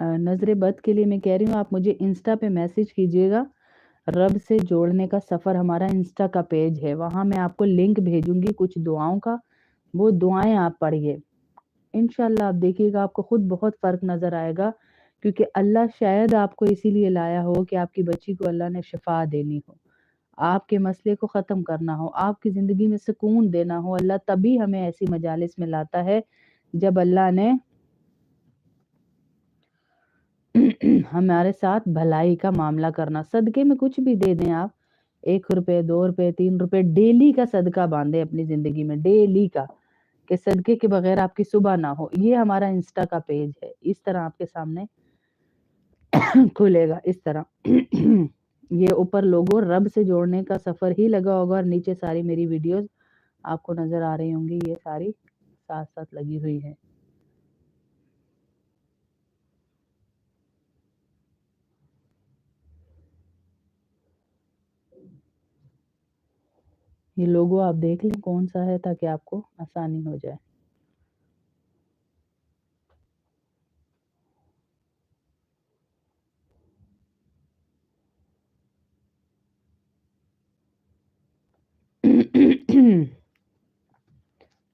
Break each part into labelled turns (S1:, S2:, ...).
S1: नजर बद के लिए मैं कह रही हूँ, आप मुझे इंस्टा पे मैसेज कीजिएगा। रब से जोड़ने का सफ़र हमारा इंस्टा का पेज है, वहाँ मैं आपको लिंक भेजूंगी कुछ दुआओं का, वो दुआएं आप पढ़िए। इंशाल्लाह आप देखिएगा, आपको खुद बहुत फ़र्क नज़र आएगा, क्योंकि अल्लाह शायद आपको इसीलिए लाया हो कि आपकी बच्ची को अल्लाह ने शिफा देनी हो, आपके मसले को ख़त्म करना हो, आपकी ज़िंदगी में सुकून देना हो। अल्लाह तभी हमें ऐसी मजालिस में लाता है जब अल्लाह ने हमारे साथ भलाई का मामला करना। सदके में कुछ भी दे दें आप, 1 रुपए, 2 रुपए, 3 रुपए, डेली का सदका बांधे अपनी ज़िंदगी में, डेली का, कि सदके के बगैर आपकी सुबह ना हो। ये हमारा इंस्टा का पेज है, इस तरह आपके सामने खुलेगा, इस तरह। ये ऊपर लोगो रब से जोड़ने का सफ़र ही लगा होगा, और नीचे सारी मेरी वीडियोस आपको नज़र आ रही होंगी, ये सारी साथ साथ लगी हुई है। ये लोगो आप देख लें कौन सा है, ताकि आपको आसानी हो जाए।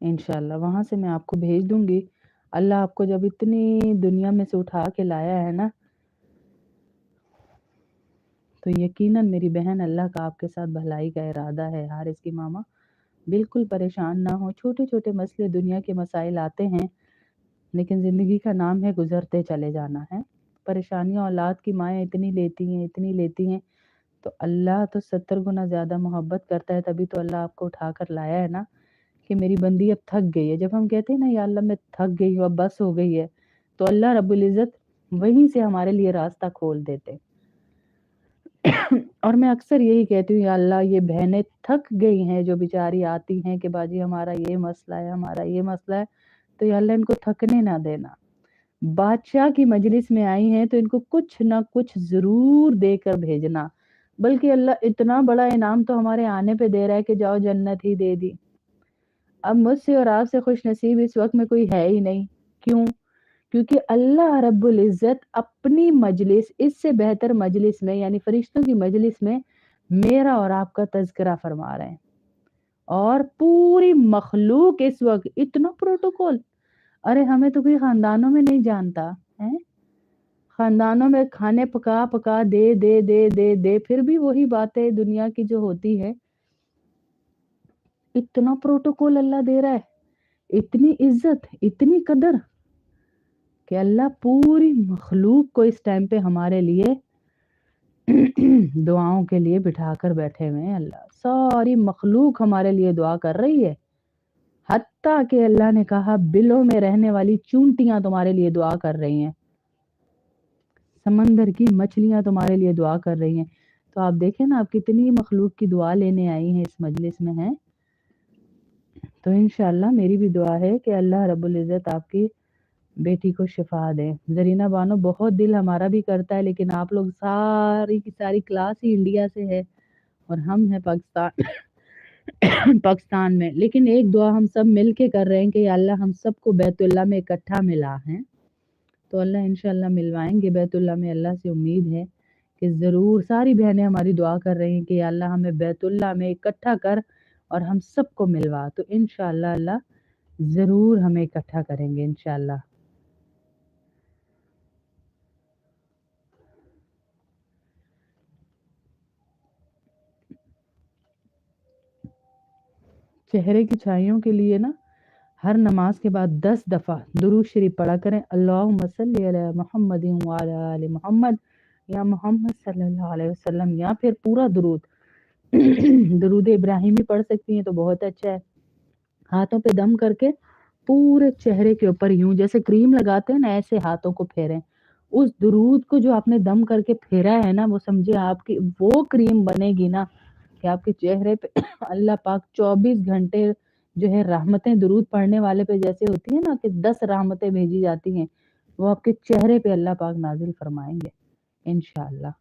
S1: इंशाल्लाह वहां से मैं आपको भेज दूंगी। अल्लाह आपको जब इतनी दुनिया में से उठा के लाया है ना, तो यकीनन मेरी बहन, अल्लाह का आपके साथ भलाई का इरादा है। हारिस की मामा, बिल्कुल परेशान ना हो। छोटे छोटे मसले, दुनिया के मसाइल आते हैं, लेकिन ज़िंदगी का नाम है गुजरते चले जाना है। परेशानियां औलाद की माएँ इतनी लेती हैं, इतनी लेती हैं, तो अल्लाह तो 70 गुना ज़्यादा मोहब्बत करता है। तभी तो अल्लाह आपको उठा कर लाया है ना, कि मेरी बंदी अब थक गई है। जब हम कहते हैं ना, या अल्लाह मैं थक गई हूँ, अब बस हो गई है, तो अल्लाह रब्बुल इज़्ज़त वहीं से हमारे लिए रास्ता खोल देते। और मैं अक्सर यही कहती हूँ, या अल्लाह ये बहनें थक गई हैं जो बेचारी आती हैं कि बाजी हमारा ये मसला है, हमारा ये मसला है, तो या अल्लाह इनको थकने ना देना। बादशाह की मजलिस में आई हैं तो इनको कुछ ना कुछ ज़रूर देकर भेजना। बल्कि अल्लाह इतना बड़ा इनाम तो हमारे आने पे दे रहा है कि जाओ जन्नत ही दे दी। अब मुझसे और आपसे खुश नसीब इस वक्त में कोई है ही नहीं। क्यों? क्योंकि अल्लाह रब्बुल इज़्ज़त अपनी मजलिस, इससे बेहतर मजलिस में, यानी फरिश्तों की मजलिस में, मेरा और आपका तज़किरा फरमा रहे हैं। और पूरी मखलूक इस वक्त इतना प्रोटोकॉल, अरे हमें तो कोई खानदानों में नहीं जानता है। खानदानों में खाने पका पका दे दे दे दे दे, फिर भी वही बातें दुनिया की जो होती है। इतना प्रोटोकॉल अल्लाह दे रहा है, इतनी इज्जत, इतनी कदर, कि अल्लाह पूरी मखलूक को इस टाइम पे हमारे लिए दुआओं के लिए बिठा कर बैठे हुए हैं। अल्लाह सारी मखलूक हमारे लिए दुआ कर रही है। हत्ता कि अल्लाह ने कहा, बिलों में रहने वाली चूंटियां तुम्हारे लिए दुआ कर रही हैं, समंदर की मछलियां तुम्हारे लिए दुआ कर रही हैं। तो आप देखें ना, आप कितनी मखलूक की दुआ लेने आई हैं, इस मजलिस में हैं। तो इंशाल्लाह मेरी भी दुआ है कि अल्लाह रब्बुल इज़्ज़त आपकी बेटी को शिफा दें। ज़रीना बानो, बहुत दिल हमारा भी करता है, लेकिन आप लोग सारी की सारी क्लास ही इंडिया से है और हम हैं पाकिस्तान पाकिस्तान में। लेकिन एक दुआ हम सब मिल के कर रहे हैं कि या अल्लाह हम सबको बैतुल्लाह में इकट्ठा मिला है, तो अल्लाह इंशाल्लाह मिलवाएंगे बैतुल्लाह में। अल्लाह से उम्मीद है कि ज़रूर। सारी बहनें हमारी दुआ कर रही हैं कि या अल्लाह हमें बैतुल्लाह में इकट्ठा कर और हम सबको मिलवा। तो इंशाल्लाह अल्लाह ज़रूर हमें इकट्ठा करेंगे इंशाल्लाह। चेहरे की छाइयों के लिए ना, हर नमाज के बाद 10 दफ़ा दुरूद शरीफ पढ़ा करें। अल्लाहुम्मा सल्ली अला मुहम्मदिन व अला आलि मुहम्मद, या मोहम्मद सल्लल्लाहु अलैहि वसल्लम, या फिर पूरा दुरूद दरूद इब्राहिमी पढ़ सकती हैं तो बहुत अच्छा है। हाथों पे दम करके पूरे चेहरे के ऊपर यूं जैसे क्रीम लगाते हैं ना, ऐसे हाथों को फेरें। उस दुरूद को जो आपने दम करके फेरा है ना, वो समझे आपकी वो क्रीम बनेगी ना, कि आपके चेहरे पे अल्लाह पाक 24 घंटे जो है रहमतें दुरूद पढ़ने वाले पे जैसे होती है ना, कि 10 रहमतें भेजी जाती हैं, वो आपके चेहरे पे अल्लाह पाक नाजिल फरमाएंगे इंशाअल्लाह।